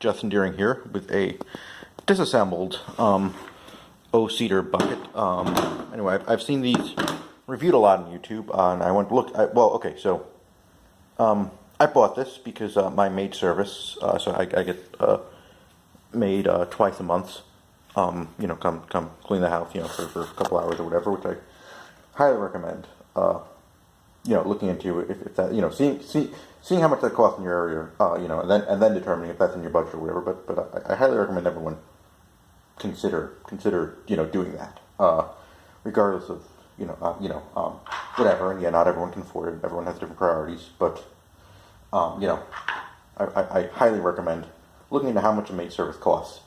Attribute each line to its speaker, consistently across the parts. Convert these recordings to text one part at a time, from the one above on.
Speaker 1: Justin Deering here with a disassembled O-Cedar bucket. Anyway, I've seen these reviewed a lot on YouTube, and I went to look. I bought this because my maid service, so I get maid twice a month. Come clean the house, for a couple hours or whatever, which I highly recommend. Looking into if that, seeing how much that costs in your area, and then determining if that's in your budget or whatever. But I highly recommend everyone consider doing that, regardless of whatever. And yeah, not everyone can afford it. Everyone has different priorities, but I highly recommend looking into how much a maid service costs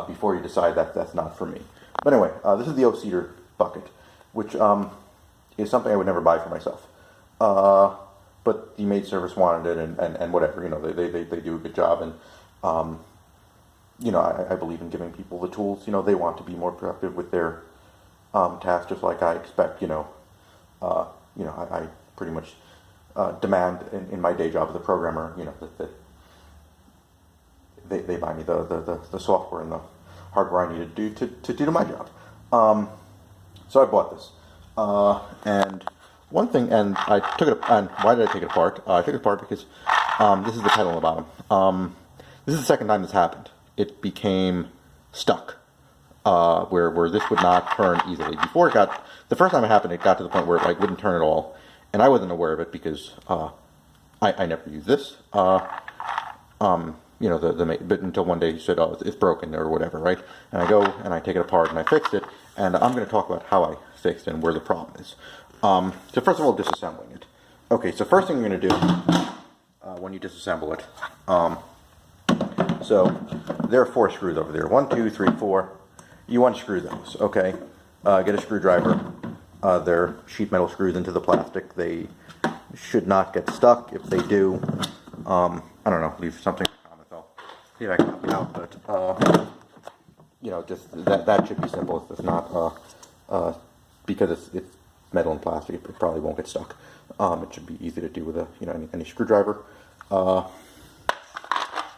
Speaker 1: before you decide that that's not for me. But anyway, this is the O-Cedar bucket, which is something I would never buy for myself. But the maid service wanted it, and whatever, they do a good job, and I believe in giving people the tools. They want to be more productive with their tasks, just like I expect. I pretty much demand in my day job as a programmer, that they buy me the software and the hardware I need to do my job. So I bought this, and one thing, and I took it. And why did I take it apart? I took it apart because this is the pedal on the bottom. This is the second time this happened. It became stuck, where this would not turn easily. Before the first time it happened, it got to the point where it wouldn't turn at all, and I wasn't aware of it because I never used this. But until one day he said, "Oh, it's broken" or whatever, right? And I go and I take it apart and I fixed it, and I'm going to talk about how I fixed it and where the problem is. So first of all, disassembling it. Okay, so first thing you're going to do when you disassemble it, so there are 4 screws over there. 1, 2, 3, 4. You unscrew those, okay? Get a screwdriver. They're sheet metal screws into the plastic. They should not get stuck. If they do, I don't know, leave something in the comments. I'll see if I can help you out, but, just that should be simple. If not, because it's metal and plastic, it probably won't get stuck. It should be easy to do with any screwdriver,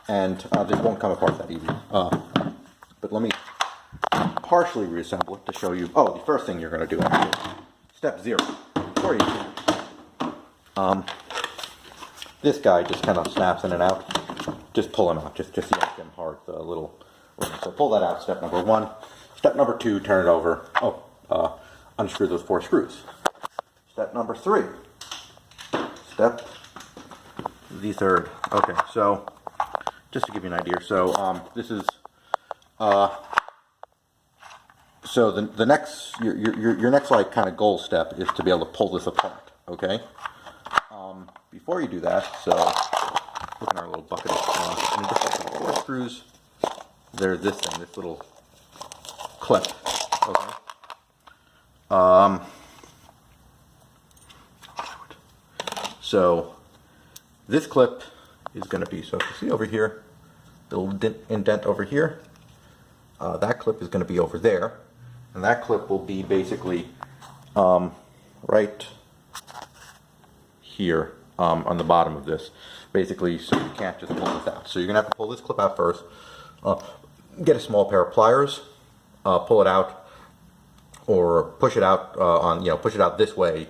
Speaker 1: and this won't come apart that easy. But let me partially reassemble it to show you. Oh, the first thing you're going to do is step 0. Before you this guy just kind of snaps in and out. Just pull him out. Just yank him hard. The little. So pull that out. Step number 1. Step number 2. Turn it over. Unscrew those 4 screws. Step number 3. Step the 3rd. Okay, so just to give you an idea, so this is so the next your next kind of goal step is to be able to pull this apart. Okay. Before you do that, so look in our little bucket of in addition to 4 screws, there's this thing, this little clip. Okay. So this clip is going to be, so if you see over here, the little indent over here, that clip is going to be over there, and that clip will be basically right here on the bottom of this, basically, so you can't just pull this out. So you're going to have to pull this clip out first, get a small pair of pliers, pull it out, or push it out push it out this way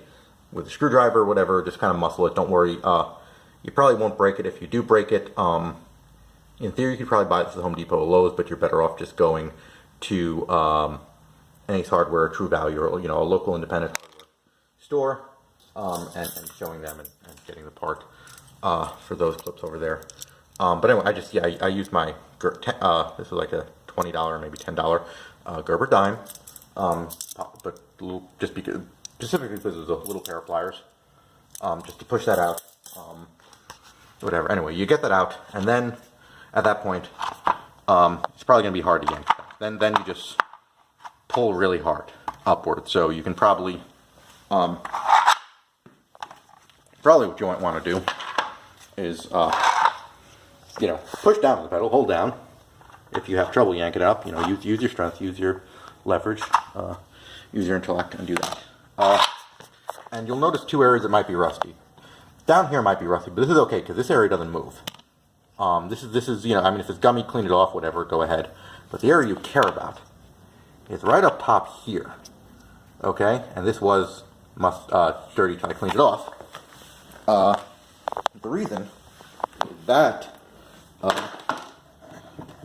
Speaker 1: with a screwdriver or whatever. Just kind of muscle it. Don't worry. You probably won't break it. If you do break it, in theory, you could probably buy this at the Home Depot or Lowe's, but you're better off just going to Ace Hardware, True Value, or a local independent hardware store, and showing them and getting the part for those clips over there. But anyway, I used my this was like a $20, maybe $10 Gerber dime. But just because, specifically because there's a little pair of pliers, just to push that out, whatever. Anyway, you get that out, and then at that point, it's probably going to be hard to yank. Then you just pull really hard upward. So you can probably what you might want to do is push down the pedal, hold down. If you have trouble yanking it up, use your strength, use your leverage, use your intellect, and do that. And you'll notice 2 areas that might be rusty. Down here might be rusty, but this is okay because this area doesn't move. This is you know, I mean, if it's gummy, clean it off, whatever, go ahead. But the area you care about is right up top here. Okay, and this was dirty, so I cleaned it off. The reason that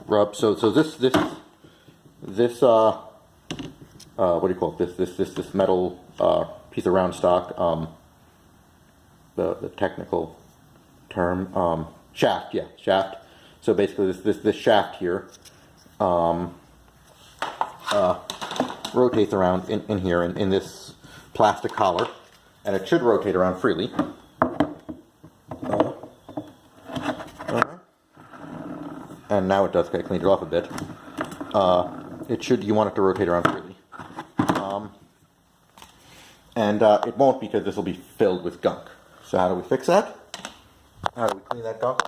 Speaker 1: rub. So this what do you call it? This metal piece of round stock. The technical term, shaft. Yeah, shaft. So basically, this shaft here rotates around in here in this plastic collar, and it should rotate around freely. And now it does. I cleaned it off a bit. You want it to rotate around freely. It won't, because this will be filled with gunk. So how do we fix that? How do we clean that gunk?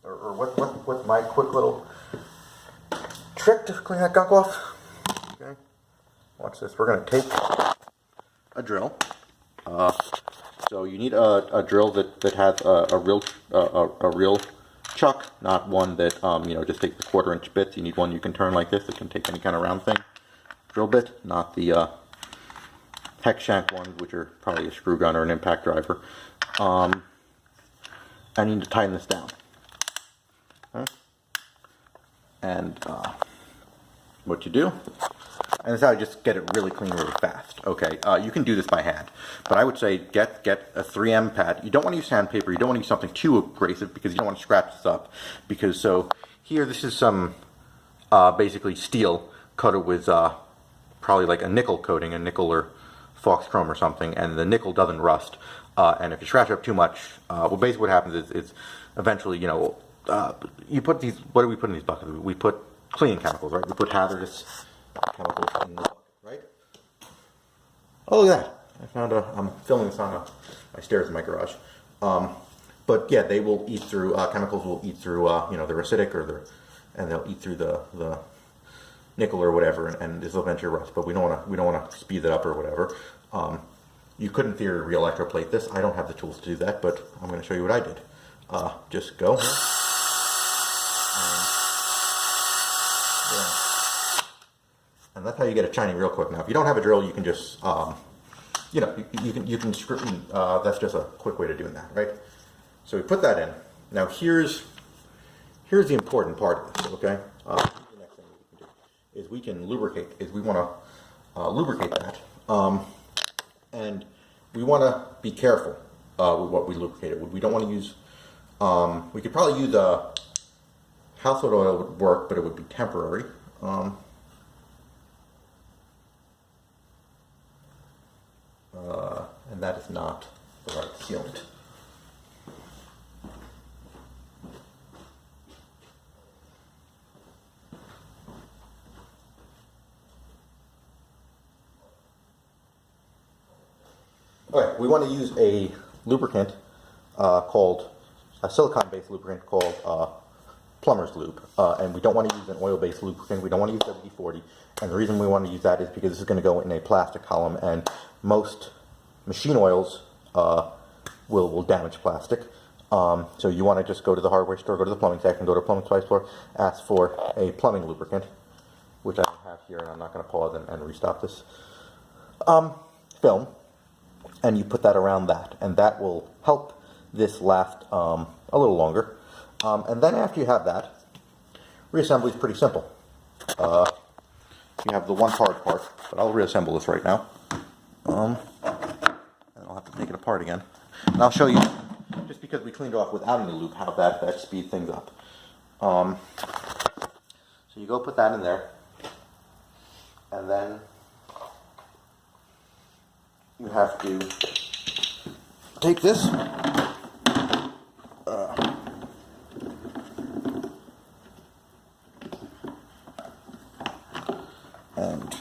Speaker 1: What's my quick little trick to clean that gunk off? Okay. Watch this. We're going to take a drill. So you need a drill that has a real chuck, not one that just takes the 1/4-inch bits. You need one you can turn like this. It can take any kind of round thing. Drill bit, not the hex shank ones, which are probably a screw gun or an impact driver. I need to tighten this down. Okay. And what you do, and this is how you just get it really clean really fast. Okay, you can do this by hand, but I would say get a 3M pad. You don't want to use sandpaper. You don't want to use something too abrasive, because you don't want to scratch this up. Because so here, this is some basically steel coated with probably like a nickel coating, a nickel or Fox chrome or something, and the nickel doesn't rust. And if you scratch up too much, well, basically what happens is eventually, you put these. What do we put in these buckets? We put cleaning chemicals, right? We put hazardous chemicals in the bucket, right? Oh, look at that! I found I'm filming this on my stairs in my garage. But yeah, they will eat through. Chemicals will eat through. They're acidic, and they'll eat through the nickel or whatever, and this will eventually rust. But we don't want to speed it up or whatever. You could, in theory, re-electroplate this. I don't have the tools to do that, but I'm going to show you what I did. Just go here. And that's how you get it shiny real quick. Now, if you don't have a drill, you can just, you can screw. That's just a quick way to doing that, right? So we put that in. Now here's the important part of this. Okay. The next thing we can do is we can lubricate. We want to lubricate that, and we want to be careful with what we lubricate it with. We don't want to use. We could probably use household oil would work, but it would be temporary. And that is not the right sealant. Okay, we want to use a lubricant called a silicone-based lubricant called plumber's lube, and we don't want to use an oil-based lubricant. We don't want to use WD-40, and the reason we want to use that is because this is going to go in a plastic column, and most machine oils will damage plastic. So you want to just go to the hardware store, go to the plumbing section, go to plumbing supply store, ask for a plumbing lubricant, which I have here, and I'm not going to pause and restop this film, and you put that around that, and that will help this last a little longer. And then after you have that, reassembly is pretty simple. You have the one hard part, but I'll reassemble this right now. And I'll have to take it apart again. And I'll show you, just because we cleaned it off without any lube, how that speeds things up. So you go put that in there, and then you have to take this. And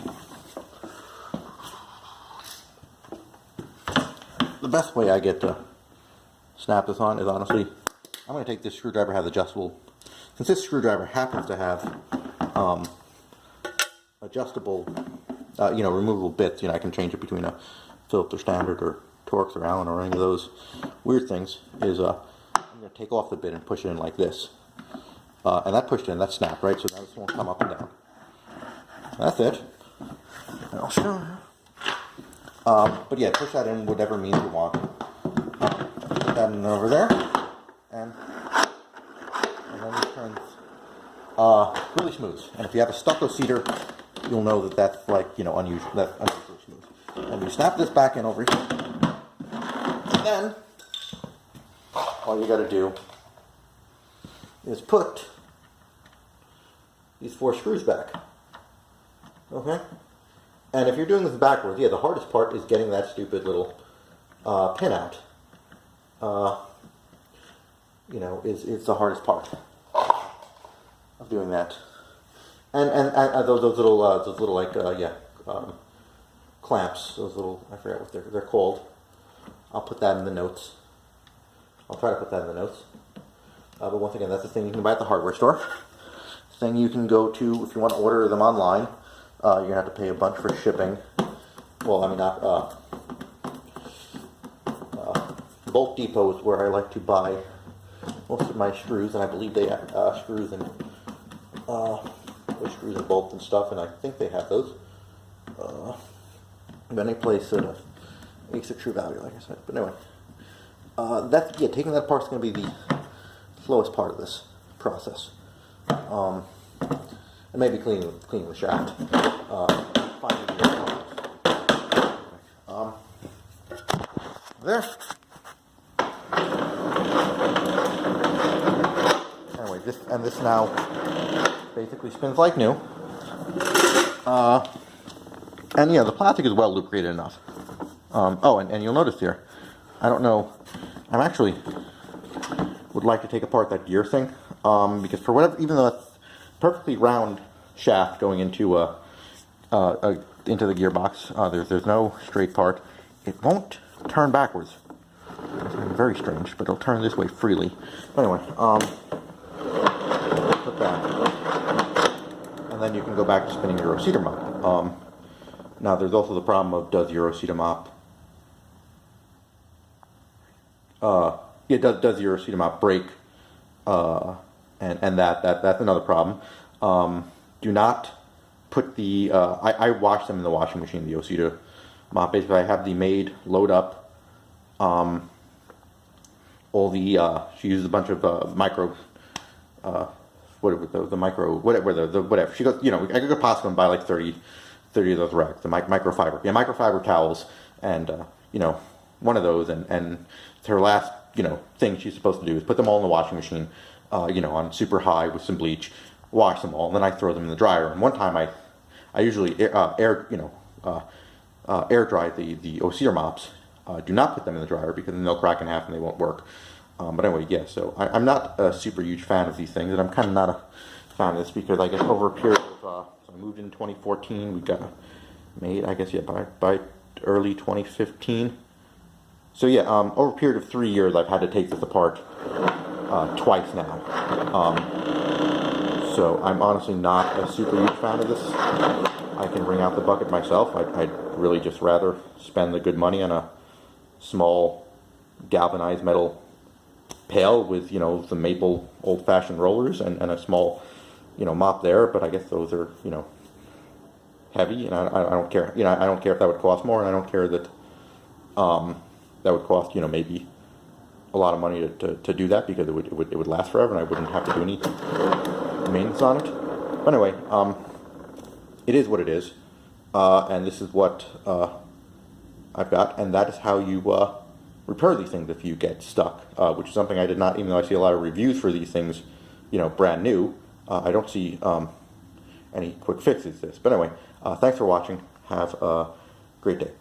Speaker 1: the best way I get to snap this on is, honestly, I'm going to take this screwdriver, has adjustable. Since this screwdriver happens to have adjustable, removable bits, I can change it between a Phillips or Standard or Torx or Allen or any of those weird things, is I'm going to take off the bit and push it in like this. And that pushed in, that snapped, right? So now this won't come up and down. That's it. And I'll show you. But yeah, push that in whatever means you want. Put that in over there. And then it turns really smooth. And if you have a stucco cedar, you'll know that that's like, unusual. That's unusually smooth. And you snap this back in over here. And then all you got to do is put these 4 screws back. Okay? And if you're doing this backwards, yeah, the hardest part is getting that stupid little pin out. Is the hardest part of doing that. And those little like clamps, those little, I forget what they're called. I'll put that in the notes. I'll try to put that in the notes. But once again, that's the thing you can buy at the hardware store. Thing you can go to if you want to order them online. You're going to have to pay a bunch for shipping. Well, I mean, not Bolt Depot is where I like to buy most of my screws, and I believe they have screws and bolts and stuff, and I think they have those. Any place that makes a true value, like I said. But anyway, taking that apart is going to be the slowest part of this process. And maybe cleaning the shaft. There. Anyway, this now basically spins like new. And yeah, the plastic is well lubricated enough. And you'll notice here, I don't know, I'm actually would like to take apart that gear thing, because for whatever, even though it's perfectly round shaft going into into the gearbox, there's no straight part. It won't turn backwards. It's very strange, but it'll turn this way freely. Anyway, put that, and then you can go back to spinning your O-Cedar mop. Now there's also the problem of, does your O-Cedar mop does your O-Cedar mop break? And that's another problem. Do not put the I wash them in the washing machine, the O-Cedar mop. Basically, I have the maid load up all the she uses a bunch of micro whatever she goes, I could go to Costco and buy like 30 of those racks, the microfiber towels, and one of those, and her last thing she's supposed to do is put them all in the washing machine, on super high with some bleach, wash them all, and then I throw them in the dryer. And one time I usually air dry the O-Cedar mops. Do not put them in the dryer, because then they'll crack in half and they won't work. But anyway, yeah, so I'm not a super huge fan of these things, and I'm kind of not a fan of this, because I guess over a period of, so I moved in 2014, we got made, I guess, yeah, by early 2015. So yeah, over a period of 3 years, I've had to take this apart twice now. So I'm honestly not a super huge fan of this. I can bring out the bucket myself. I'd really just rather spend the good money on a small galvanized metal pail with, the maple old-fashioned rollers and a small, mop there. But I guess those are, heavy, and I don't care. I don't care if that would cost more, and I don't care that that would cost, maybe a lot of money to do that, because it would last forever, and I wouldn't have to do any maintenance on it. But anyway, it is what it is, and this is what I've got, and that is how you repair these things if you get stuck, which is something I did not, even though I see a lot of reviews for these things, brand new, I don't see any quick fixes to this. But anyway, thanks for watching. Have a great day.